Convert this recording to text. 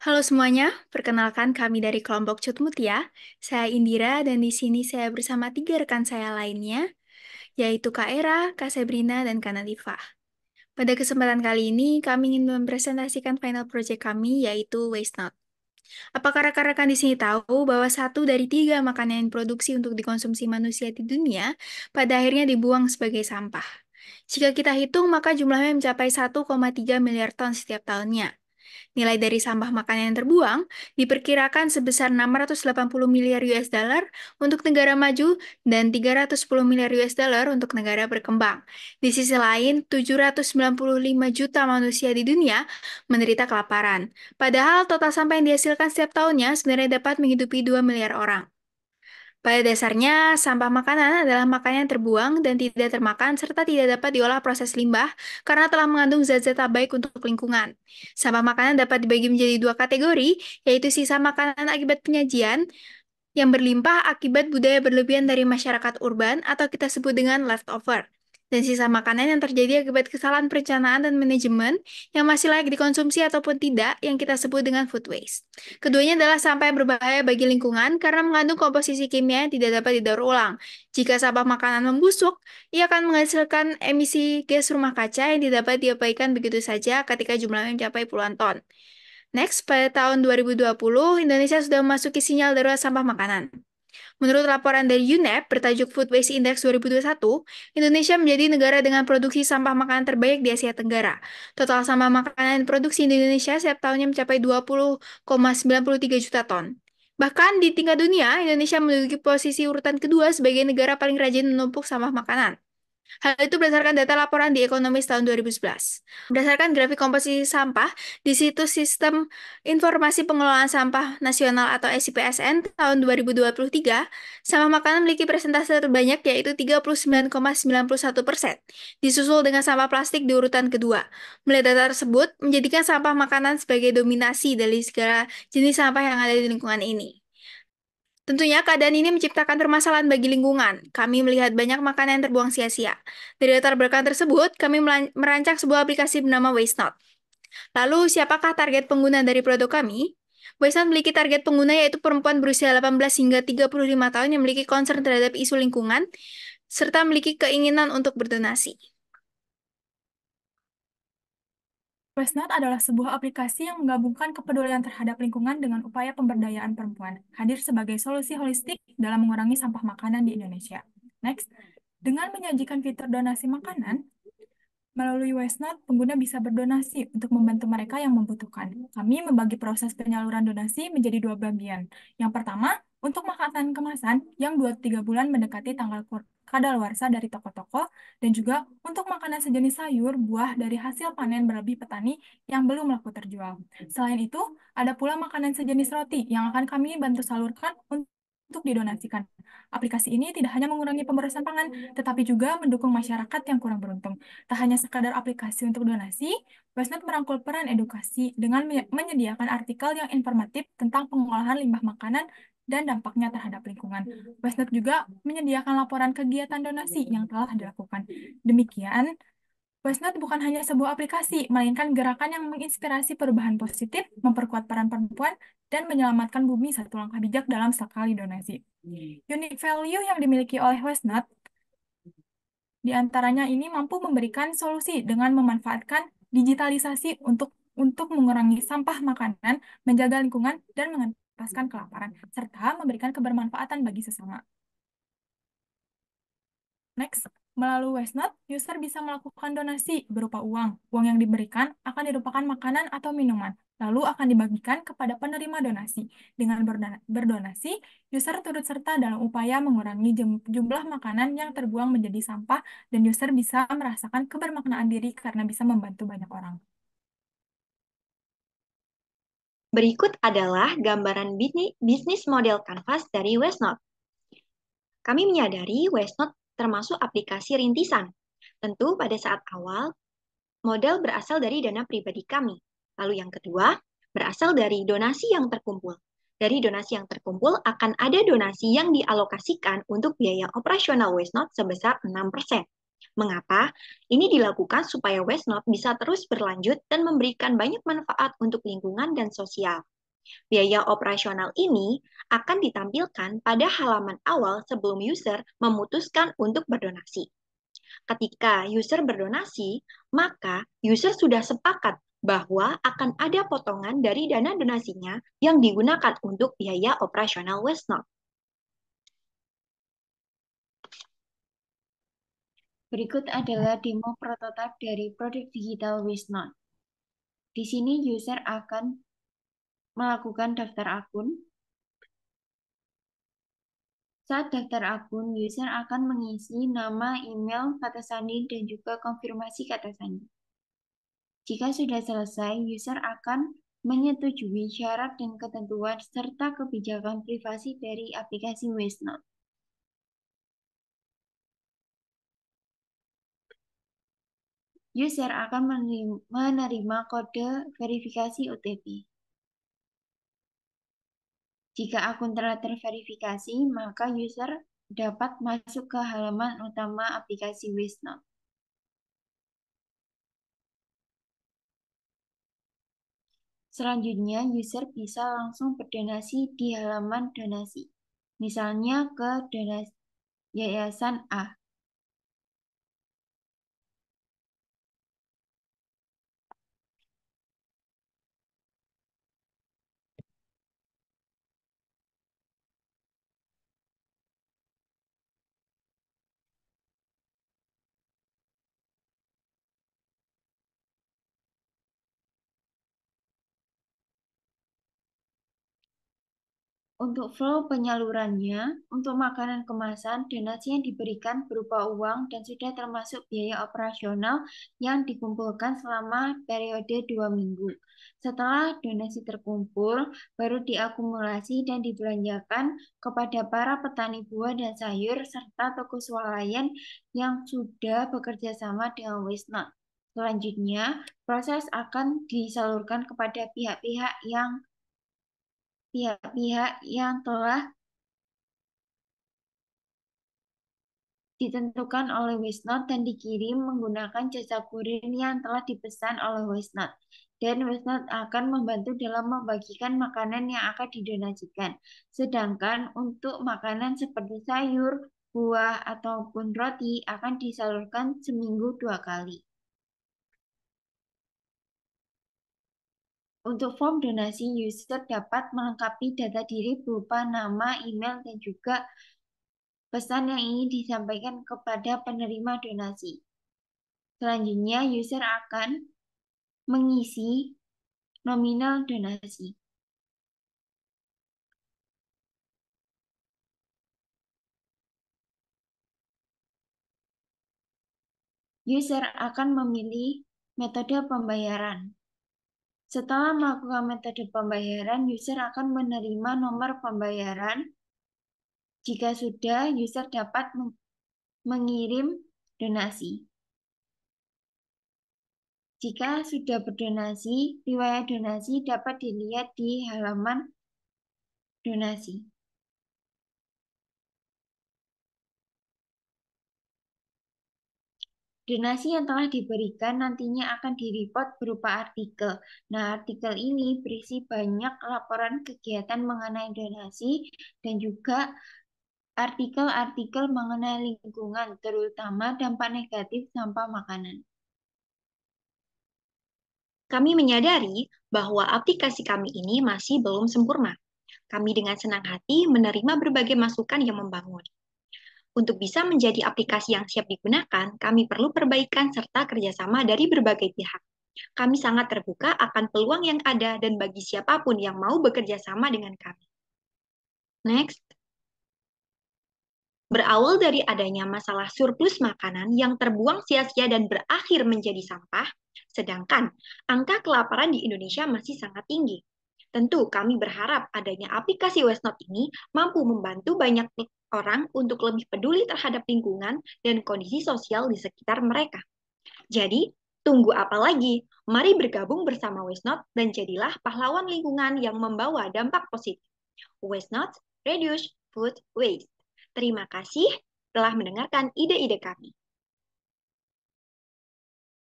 Halo semuanya, perkenalkan kami dari kelompok Cut Mutia. Saya Indira dan di sini saya bersama tiga rekan saya lainnya, yaitu Kak Era, Kak Sebrina, dan Kak Natifah. Pada kesempatan kali ini, kami ingin mempresentasikan final project kami, yaitu Waste Not. Apakah rekan-rekan di sini tahu bahwa satu dari tiga makanan yang produksi untuk dikonsumsi manusia di dunia pada akhirnya dibuang sebagai sampah? Jika kita hitung, maka jumlahnya mencapai 1,3 miliar ton setiap tahunnya. Nilai dari sampah makanan yang terbuang diperkirakan sebesar 680 miliar US dollar untuk negara maju dan 310 miliar US dollar untuk negara berkembang. Di sisi lain, 795 juta manusia di dunia menderita kelaparan. Padahal total sampah yang dihasilkan setiap tahunnya sebenarnya dapat menghidupi 2 miliar orang. Pada dasarnya, sampah makanan adalah makanan yang terbuang dan tidak termakan serta tidak dapat diolah proses limbah karena telah mengandung zat-zat tak baik untuk lingkungan. Sampah makanan dapat dibagi menjadi dua kategori, yaitu sisa makanan akibat penyajian yang berlimpah akibat budaya berlebihan dari masyarakat urban atau kita sebut dengan leftover. Dan sisa makanan yang terjadi akibat kesalahan perencanaan dan manajemen yang masih layak dikonsumsi ataupun tidak yang kita sebut dengan food waste. Keduanya adalah sampah yang berbahaya bagi lingkungan karena mengandung komposisi kimia yang tidak dapat didaur ulang. Jika sampah makanan membusuk, ia akan menghasilkan emisi gas rumah kaca yang tidak dapat diabaikan begitu saja ketika jumlahnya mencapai puluhan ton. Next, pada tahun 2020, Indonesia sudah memasuki sinyal darurat sampah makanan. Menurut laporan dari UNEP bertajuk Food Waste Index 2021, Indonesia menjadi negara dengan produksi sampah makanan terbaik di Asia Tenggara. Total sampah makanan yang produksi di Indonesia setiap tahunnya mencapai 20,93 juta ton. Bahkan di tingkat dunia, Indonesia menduduki posisi urutan kedua sebagai negara paling rajin menumpuk sampah makanan. Hal itu berdasarkan data laporan di Economist tahun 2011. Berdasarkan grafik komposisi sampah di situs Sistem Informasi Pengelolaan Sampah Nasional atau SIPSN tahun 2023, sampah makanan memiliki persentase terbanyak yaitu 39,91%, disusul dengan sampah plastik di urutan kedua. Melihat data tersebut, menjadikan sampah makanan sebagai dominasi dari segala jenis sampah yang ada di lingkungan ini. Tentunya keadaan ini menciptakan permasalahan bagi lingkungan. Kami melihat banyak makanan yang terbuang sia-sia. Dari latar belakang tersebut, kami merancang sebuah aplikasi bernama WasteNote. Lalu, siapakah target pengguna dari produk kami? WasteNote memiliki target pengguna yaitu perempuan berusia 18 hingga 35 tahun yang memiliki concern terhadap isu lingkungan, serta memiliki keinginan untuk berdonasi. WasteNet adalah sebuah aplikasi yang menggabungkan kepedulian terhadap lingkungan dengan upaya pemberdayaan perempuan, hadir sebagai solusi holistik dalam mengurangi sampah makanan di Indonesia. Next, dengan menyajikan fitur donasi makanan, melalui WasteNet, pengguna bisa berdonasi untuk membantu mereka yang membutuhkan. Kami membagi proses penyaluran donasi menjadi dua bagian. Yang pertama, untuk makanan kemasan yang 2-3 bulan mendekati tanggal kadaluarsa dari toko-toko, dan juga untuk makanan sejenis sayur, buah dari hasil panen berlebih petani yang belum laku terjual. Selain itu, ada pula makanan sejenis roti yang akan kami bantu salurkan untuk didonasikan. Aplikasi ini tidak hanya mengurangi pemborosan pangan, tetapi juga mendukung masyarakat yang kurang beruntung. Tak hanya sekadar aplikasi untuk donasi, Westnet merangkul peran edukasi dengan menyediakan artikel yang informatif tentang pengolahan limbah makanan dan dampaknya terhadap lingkungan. Westnet juga menyediakan laporan kegiatan donasi yang telah dilakukan. Demikian, Westnet bukan hanya sebuah aplikasi, melainkan gerakan yang menginspirasi perubahan positif, memperkuat peran perempuan, dan menyelamatkan bumi satu langkah bijak dalam sekali donasi. Unique value yang dimiliki oleh Westnet di antaranya ini mampu memberikan solusi dengan memanfaatkan digitalisasi untuk mengurangi sampah makanan, menjaga lingkungan, dan mengentaskan kelaparan, serta memberikan kebermanfaatan bagi sesama. Next, melalui WestNote, user bisa melakukan donasi berupa uang. Uang yang diberikan akan dirupakan makanan atau minuman, lalu akan dibagikan kepada penerima donasi. Dengan berdonasi, user turut serta dalam upaya mengurangi jumlah makanan yang terbuang menjadi sampah, dan user bisa merasakan kebermaknaan diri karena bisa membantu banyak orang. Berikut adalah gambaran bisnis model Canvas dari WestNote. Kami menyadari WestNote termasuk aplikasi rintisan. Tentu pada saat awal, model berasal dari dana pribadi kami. Lalu yang kedua, berasal dari donasi yang terkumpul. Dari donasi yang terkumpul akan ada donasi yang dialokasikan untuk biaya operasional WestNote sebesar 6%. Mengapa? Ini dilakukan supaya Westnode bisa terus berlanjut dan memberikan banyak manfaat untuk lingkungan dan sosial. Biaya operasional ini akan ditampilkan pada halaman awal sebelum user memutuskan untuk berdonasi. Ketika user berdonasi, maka user sudah sepakat bahwa akan ada potongan dari dana donasinya yang digunakan untuk biaya operasional Westnode. Berikut adalah demo prototipe dari produk digital Westnode. Di sini user akan melakukan daftar akun. Saat daftar akun, user akan mengisi nama, email, kata sandi, dan juga konfirmasi kata sandi. Jika sudah selesai, user akan menyetujui syarat dan ketentuan serta kebijakan privasi dari aplikasi Westnode. User akan menerima kode verifikasi OTP. Jika akun telah terverifikasi, maka user dapat masuk ke halaman utama aplikasi Westnode. Selanjutnya, user bisa langsung berdonasi di halaman donasi, misalnya ke Yayasan A. Untuk flow penyalurannya, untuk makanan kemasan, donasi yang diberikan berupa uang dan sudah termasuk biaya operasional yang dikumpulkan selama periode 2 minggu. Setelah donasi terkumpul, baru diakumulasi dan dibelanjakan kepada para petani buah dan sayur serta toko swalayan yang sudah bekerja sama dengan Westnode. Selanjutnya, proses akan disalurkan kepada pihak-pihak yang telah ditentukan oleh Westnode dan dikirim menggunakan jasa kurir yang telah dipesan oleh Westnode. Dan Westnode akan membantu dalam membagikan makanan yang akan didonasikan. Sedangkan untuk makanan seperti sayur, buah, ataupun roti akan disalurkan seminggu 2 kali. Untuk form donasi, user dapat melengkapi data diri berupa nama, email, dan juga pesan yang ingin disampaikan kepada penerima donasi. Selanjutnya, user akan mengisi nominal donasi. User akan memilih metode pembayaran. Setelah melakukan metode pembayaran, user akan menerima nomor pembayaran. Jika sudah, user dapat mengirim donasi. Jika sudah berdonasi, riwayat donasi dapat dilihat di halaman donasi. Donasi yang telah diberikan nantinya akan direport berupa artikel. Nah, artikel ini berisi banyak laporan kegiatan mengenai donasi dan juga artikel-artikel mengenai lingkungan, terutama dampak negatif sampah makanan. Kami menyadari bahwa aplikasi kami ini masih belum sempurna. Kami dengan senang hati menerima berbagai masukan yang membangun. Untuk bisa menjadi aplikasi yang siap digunakan, kami perlu perbaikan serta kerjasama dari berbagai pihak. Kami sangat terbuka akan peluang yang ada dan bagi siapapun yang mau bekerja sama dengan kami. Next. Berawal dari adanya masalah surplus makanan yang terbuang sia-sia dan berakhir menjadi sampah, sedangkan angka kelaparan di Indonesia masih sangat tinggi. Tentu kami berharap adanya aplikasi Westnode ini mampu membantu banyak orang untuk lebih peduli terhadap lingkungan dan kondisi sosial di sekitar mereka. Jadi, tunggu apa lagi? Mari bergabung bersama Westnode dan jadilah pahlawan lingkungan yang membawa dampak positif. Westnode, reduce food waste. Terima kasih telah mendengarkan ide-ide kami.